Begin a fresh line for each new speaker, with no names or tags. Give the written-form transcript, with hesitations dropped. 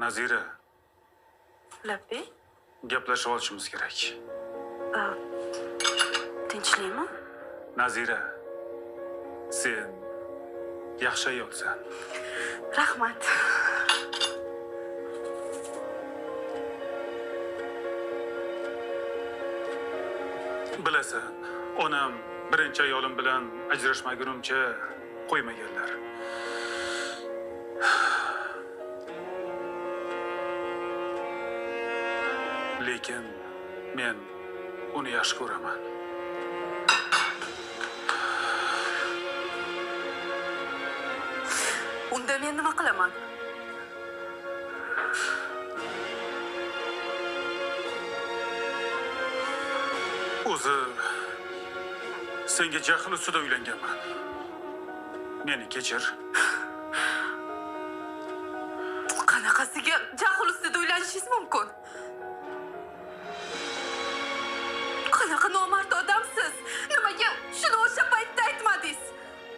Nazira,
Labbay,
gaplashib olishimiz kerak.
tinchlikmi?
Nazira, sen yaxshi ayolsan.
Rahmat.
Bilasan, onam birinchi ayolim bilan ajrashmagunimcha qo'ymaganlar. Lekin men uni yaxshi ko'raman.
Unda men nima qilaman?
O'zi senga jahl ustida uylanganman. Meni kechir.
Qanaqasiga jahl ustida uylanishingiz mumkin?